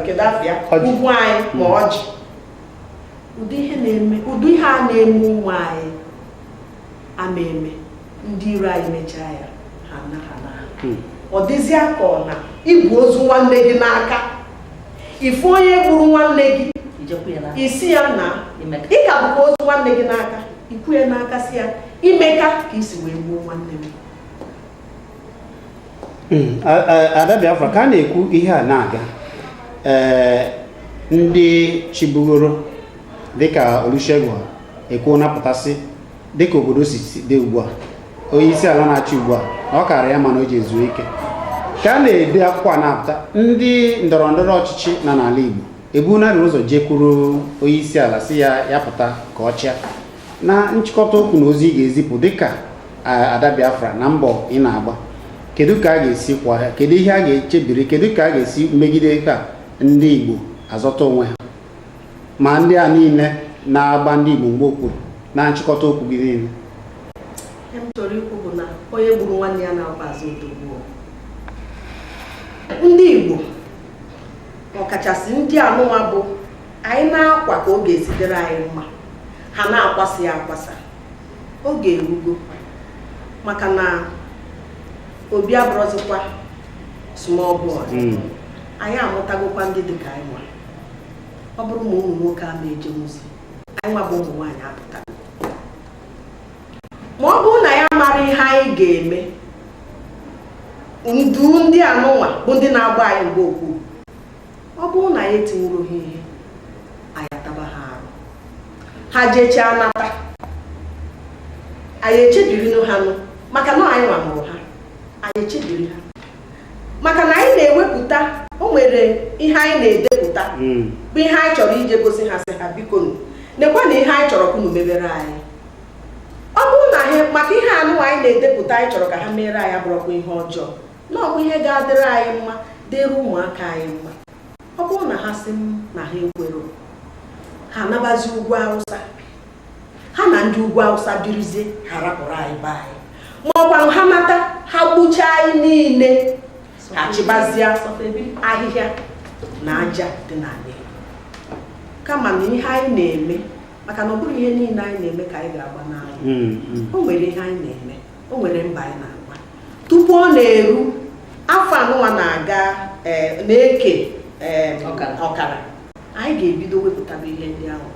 Speaker 2: Kedafia ugwu anyị ma ọjị. Ụdị ihe a na-eme ụmụ anyị ama eme, ndị iro anyị mechaa ya ha na ọ dịzịa ka ọ na ibu ozu nwanne gị n'aka, ifu onye gburu nwanne gị isi ya na ịka bụkwa ozu nwanne gị n'aka, ikwu ya n'aka si ya imeka ka isi wee gbuo nwanne m.
Speaker 1: Ada Biafra, ka a na-ekwu ihe a na-aga, ndị chibugoro dịka Olusegun ekwu napụtasị dịka obodo si dị ugbu a, onye isi ala na-achị ugbu a ọ kara ya mana o ji ezuo ike, ka a na-ede akwụkwọ na-apụta ndị ndọrọ ndọrọ ọchịchị na n'ala Igbo ebunarị ụzọ jekwuru onye isi ala si ya pụta ka ọ chịa. Na nchịkọta okwu na ozi ị ga-ezipụ dịka Ada Biafra na mbọ ị na-agba, kedu ka a ga-esi kwa ha, kedu ihe a ga-echebiri, kedu ka a ga-esi megide ka ndị Igbo azọta onwe ha, ma ndị a niile na-agba ndị Igbo mgbe okpuru na nchịkọta okwu gị niile?
Speaker 2: Ihe m chọrọ ikwu bụ na onye gburu nwanne ya na-agbazi odogbuo. Ndị Igbo ọkachasị ndị anụnwa bụ anyị na-akwa ka oge esitere anyị mma, ha na-akwasị ya akwasa. Oge erugo maka na obi abụrụzikwa small boy. Anyị amụtagokwa ndị dịka anyị nwa. Ọ bụrụ ma ụmụ nwoke a na-eje ozi, anyị nwa bụ ụmụ nwaanyị apụta. Ma ọ bụrụ na ya mara ihe anyị ga-eme, ndu ndị anụnwa bụ ndị na-agba anyị mgbe okwu, ọ bụrụ na ya etinyere ha ihe, anyị ataba ha arụ, ha jechaa nata, anyị echebiri ha nụ maka na anyị nwa mụrụ ha, anyị echebiri ha maka na anyị na-ewepụta, o nwere ihe anyị na-edepụta bụ ihe anyị chọrọ ije gosi ha, sị ha biko nekwa na ihe anyị chọrọ ka unu mebere anyị. Ọ bụrụ na maka ihe anụnwa anyị na-edepụta anyị chọrọ ka ha mere anyị abụrụkwa ihe ọjọọ, na ọ bụ ihe ga-adịrị anyị mma, dịrị ụmụaka anyị mma. Ọ bụrụ na ha sị na ha ekwero, ha anabazi ugwu Awụsa, ha na ndị ugwu Awụsa birizie, ha rapụrụ anyị be anyị, ma ọkwa ha mata ha gbuchaa anyị niile, achịbazie ahịhịa na aja dị n'ala. Kama na ihe anyị na-eme, maka na ọ bụrụ ihe niile anyị na-eme ka anyị ga-agba n'anya. O nwere ihe anyị na-eme, o nwere mba anyị na-agba. Tupu ọ na-eru afọ anụnwa na-aga na-eke ọkara, anyị ga-ebido wepụtaba ihe ndị ahụ.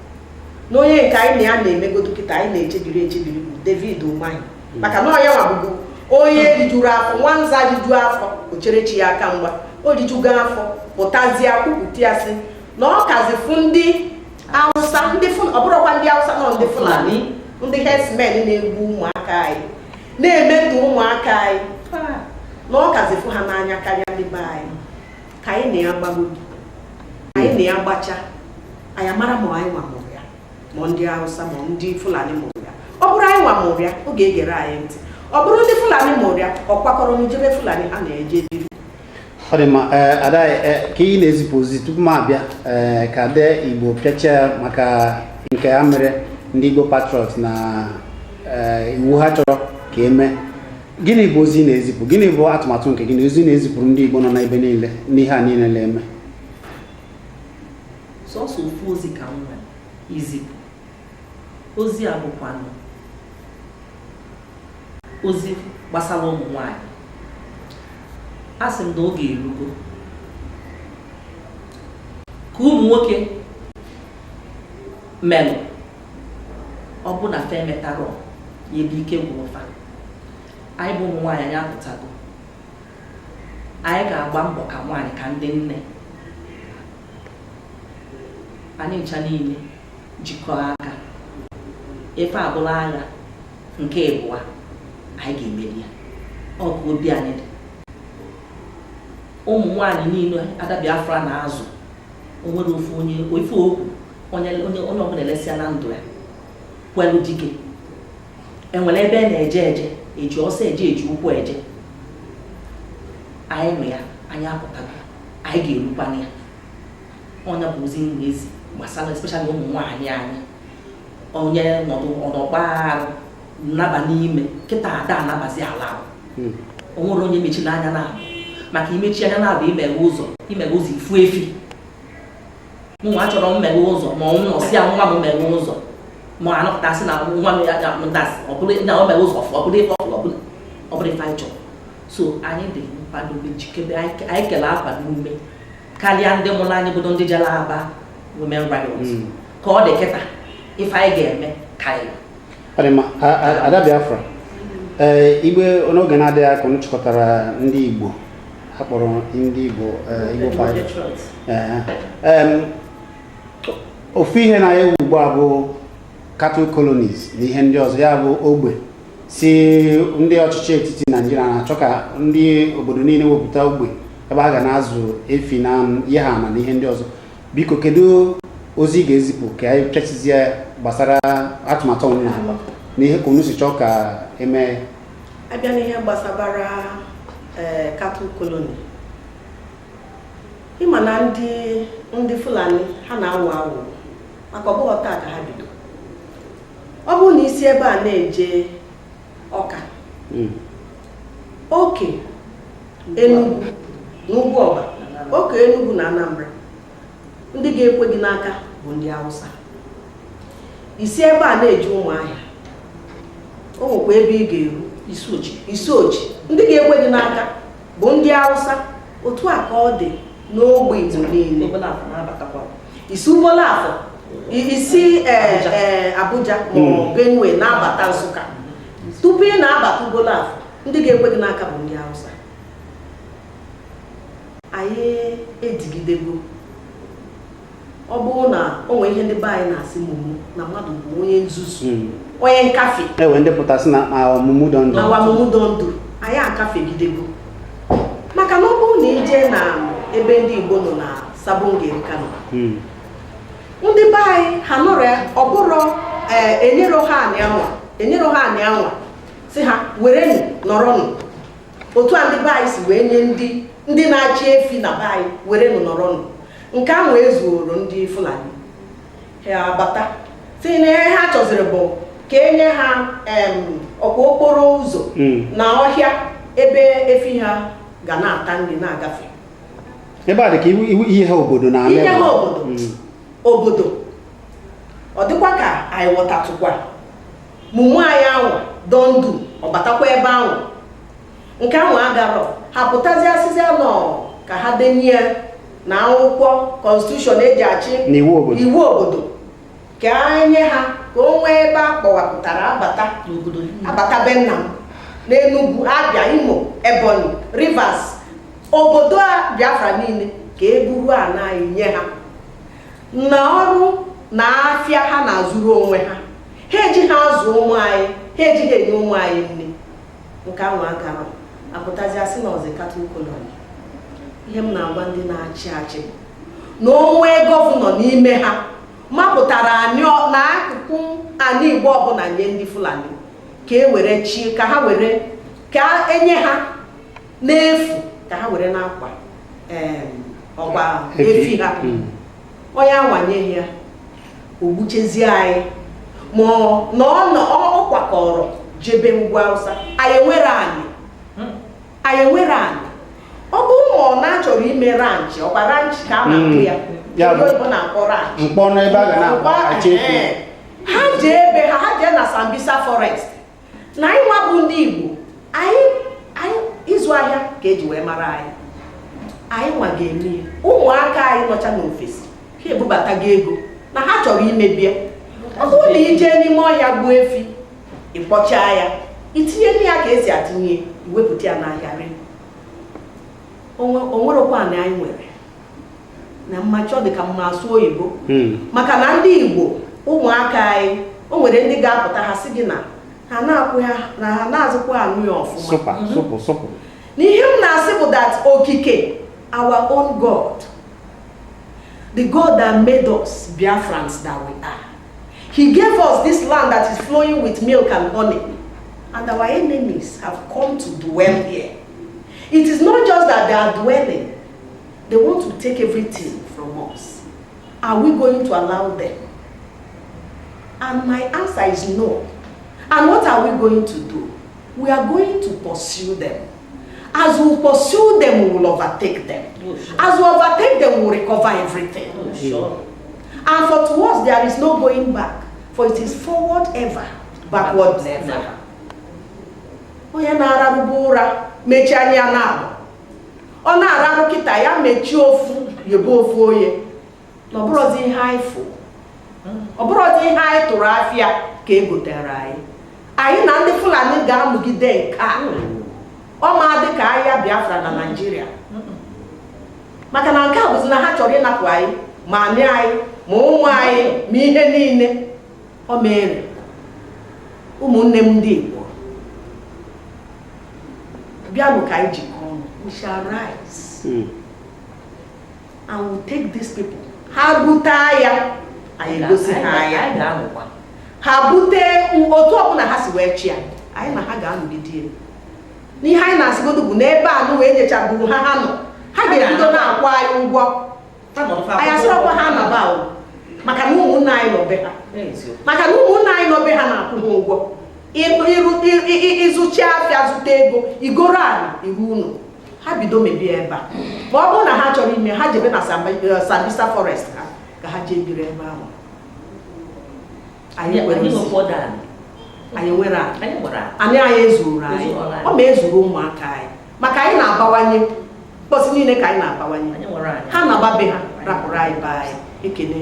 Speaker 2: Na onye nke anyị na ya na-emegodo kịta anyị na-echebiri bụ David Umahi, maka na ọ ya nwabụgo onye rijuru afọ, nwanza riju afọ, o cherechi ya aka mgba, o rijugo afọ pụtazie kwupụta ya sị na ọ kazi fụ ndị Awụsa, ọ bụrụkwa ndị Awụsa nọ ndị Fulani, ndị herdsmen na-egbu ụmụaka anyị, na-emetụ ụmụaka anyị, na ọ kazi fụ ha n'anya karịa ndị be anyị. Ka anyị na ya gbagodo, anyị na ya gbacha, anyị mara ma anyị nwa mụrụ ya, ma ndị Awụsa ma ndị Fulani mụrụ ya. Ọ bụrụ anyị nwa mụrụ ya, ọ ga-egere anyị ntị. Ọ bụrụ ndị Fulani mụrụ ya, ọ kwakọrọ n'ijebe Fulani ha na-eje biri.
Speaker 1: Ọ dị mma, Ada, ka ị na-ezipụ ozi tupu m abịa ka dee Igbo pịachaa maka nke ya mere ndị Igbo Patriot na iwu ha chọrọ ka eme. Gịnị bụ ozi na-ezipụ? Gịnị bụ atụmatụ nke gị na ozi na-ezipụrụ ndị Igbo nọ n'ebe niile n'ihe a niile na-eme?
Speaker 3: Sọsọ ofu ozi ka m nwere izipụ. Ozi a bụkwanụ ozi gbasara ụmụ nwanyị. A sị m na oge erugo ka ụmụ nwoke melụ ọ bụ na fe metarọ ya ebe ike gwụrụfa. Anyị bụ ụmụ nwaanyị, anyị apụtago, anyị ga-agba mbọ ka nwaanyị, ka ndị nne, anyị ncha niile jikọọ aka, efe abụla agha nke ịbụa, anyị ga-emeri ya. Ọ ka obi anyị dị. Ụmụ nwaanyị niile Ada Biafra na-azụ, o nwere ofu onye ofe okwu onye ọbụla elesịa na ndụ ya kwelu dike. Enwere ebe na-eje eji ọsọ eji ụkwụ eje. Anyị nwe ya, anyị apụtago, anyị ga-erukwana ya. Onye bụ ozi ezi gbasara especially ụmụ nwaanyị anyị. onye ọnọgbarụ naba n'ime kịta ada anabazi ala o nwere onye mechiri anya na maka imechi anya na abụ imeghe ụzọ ifu efi nwa achọrọ mmeghe ụzọ ma ọ nọsi ya nwa m meghe ụzọ ma anọpụtasị na nwa m ya ndasị ọ bụrụ na o meghe ụzọ ọ bụrụ ife ọ bụrụ ife anyị chọrọ so anyị dị nkwadobe njikebe anyị kele akwado ume karịa ndị mụrụ anyị bụdo ndị jere Aba Women Riot ka ọ dị kịta ife anyị ga-eme karịa
Speaker 1: Adịma, Ada Biafra, igbe n'oge na-adịghị aka unu chịkọtara ndị Igbo ha kpọrọ ndị Igbo ofu ihe na-ewu ugbu a bụ cattle colonies na ihe ndị ọzọ ya bụ ogbe si ndị ọchịchị etiti Naịjirịa na-achọ ka ndị obodo niile wepụta ogbe ebe a ga na-azụ efi na ihe ha na ihe ndị ọzọ biko kedu ozi ga-ezipụ ka anyị pịachizie gbasara atụmatụ omenala na ihe ka unu si chọọ ka eme
Speaker 2: abịa n'ihe gbasabara cattle colony ịma na ndị Fulani ha na-awụ awụ maka ọbụghọ taa ka ha bido ọ bụrụ na isi ebe a na-eje Ọka oke Enugu n'ugwu Ọba oke Enugu na Anambra ndị ga-ekwe gị n'aka bụ ndị Hausa isi ebe a na-eje Ụmụahịa o nwekwa ebe ị ga-eru isi oji ndị ga-ekwe gị n'aka bụ ndị Hausa otu a ka ọ dị n'ogbe Igbo niile isi Ugbolafọ isi Abuja ma Benue na-abata Nsụka tupu ị na-abata Ugbolafọ ndị ga-ekwe gị n'aka bụ ndị Hausa anyị edigidego ọ bụrụ na o nwere ihe ndị be anyị na-asị mụmụ na mmadụ bụ onye nzuzu onye nkafe
Speaker 1: ewe ndị pụtasị na ọmụmụ
Speaker 2: ndụ anyị akafegidego maka na ọ bụrụ na ije na ebe ndị Igbo nọ na Sabongeri Kano ndị be anyị ha nọrọ ọ bụrụ enyero ha anị anwa si ha were nọrọnụ otu a ndị be anyị si wee nye ndị na-achị efi na be anyị were nọrọnụ nke ahụ ezuoro ndị Fulani ha bata si na ihe ha chọziri bụ ka enye ha ọkwa okporo ụzọ na ọhịa ebe efi ha ga na-ata nri na-agafe
Speaker 1: ebe a dị ka ihe ha obodo na
Speaker 2: ihe ha obodo ọ dịkwa ka anyị ghọtatụkwa mụmụ anyị ahụ dọ ndụ ọ batakwa ebe ahụ nke ahụ agarọ ha pụtazi asịzi nọ ka ha denye na akwụkwọ constitution eji achị iwu obodo ka nye ha ka o nwee ebe a kpọwapụtara abata be nna m n'Enugu Abia Imo Ebonyi Rivers obodo a Biafra niile ka eburu ana anyị nye ha na ọrụ na afịa ha na-azụrụ onwe ha eji ha azụ ụmụ anyị ha ejighị enye ụmụ anyị nne nke ahụ agara apụtazi asị na ọzọ cattle colony ihe m na-agwa ndị na-achị achị na onwe gọvanọ n'ime ha mapụtara n'akụkụ ana Igbo ọbụla nye ndị Fulani ka e were chi ka ha were ka enye ha n'efu ka ha were n'akwa ọgba efi ha onye anwanye ya ogbuchezie anyị ma ọ kwakọrọ jebe ugwu Hausa anyị enwere anyị ọ bụ ma ọ na-achọrọ ime ranchị ọkwa ranchị ka a na-akpụ ya oyibo na-akpọ ranchị
Speaker 1: mkpọ n'ebe a ga na-achị efi
Speaker 2: ha jee ebe ha jee na Sambisa Forest na anyị nwa bụ ndị Igbo anyị ịzụ ahịa ka eji wee mara anyị nwa ga-eme ụmụaka anyị nọcha n'ofesi ha ebubata gị ego na ha chọrọ imebie ọ bụrụ na ije n'ime ọhịa gbuo efi ịkpọchaa ya itinye ya ka esi atinye iwepụta ya n'ahịa ree o nwerekwa na anyị nwere na mmachọ dị ka mma asụ oyibo maka na ndị Igbo ụmụaka anyị o nwere ndị ga-apụta ha sị gị na ha na-akwụ ha na ha na-azụkwa anụ ya ọfụma n'ihe m na-asị bụ that okike our own God, the God that made us Biafrans that we are, he gave us this land that is flowing with milk and honey, and our enemies have come to dwell here. It is not just that they are dwelling, they want to take everything from us. Are we going to allow them? And my answer is no. And what are we going to do? We are going to pursue them. As we pursue them, we will overtake them.
Speaker 3: Oh, sure.
Speaker 2: As we overtake them, we will recover everything.
Speaker 3: Oh, sure.
Speaker 2: And for to us, there is no going back. For it is forward ever, backward never. Onye na-ararubu ụra mechi anya na-abụ. Ọ na-araru kịta ya mechi ofu yebe ofu oye. Na ọ bụrụzi ihe anyị fụ. Ọ bụrụzi ihe anyị tụrụ afịa ka e gotere anyị. Anyị na ndị Fulani ga-amụgide nke a. Ọ ma dị ka ahịa Biafra na Naịjirịa. Maka na nke a bụzi na ha chọrọ ịnapụ anyị ma anyị ma ụmụ anyị ma ihe niile. O mere ụmụnne m ndị Igbo bịanụ ka anyị jikọọ ọnụ. We shall rise and we take these people. Ha bute ya anyị egosi ha ya. Ha bute otu ọbụla ha si wee chi anyị na ha ga-anọgide. N'ihe anyị na-asịgodo bụ n'ebe anụ wee nyechagburu ha nọ, ha ga-ebido na-akwụ anyị ụgwọ. Anyị asịrọkwa ha naba ahụ maka na ụmụnna anyị nọ be ha. Maka na ụmụnna anyị nọ be ha na-akwụ ha ụgwọ. Ịzụchi afịa zụta ego igoro ala iru ụlọ ha bido mebie ebe a. Ma ọ bụrụ na ha chọrọ ime ha jebe na Sambisa forest ha ka ha jee biri ebe ahụ. Anyị nwere anyị ezuru anyị. Ọ ma ezuru ụmụaka anyị maka anyị na-abawanye mkpọsi niile ka anyị na-abawanye. Ha na-agbabe ha rapụrụ anyị be anyị. Ekene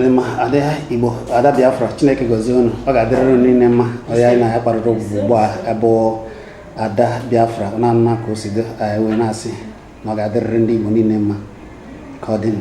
Speaker 2: m
Speaker 1: Ada Igbo, Ada Biafra, Chineke gozie unu. Ọ ga-adịrịrị niile mma. Onye anyị na ya kparịrị ugbu a bụ Ada Biafra. Ọ na-anụ ka o si dị, anyị wee na-asị na ọ ga-adịrịrị ndị Igbo niile mma ka ọ dị.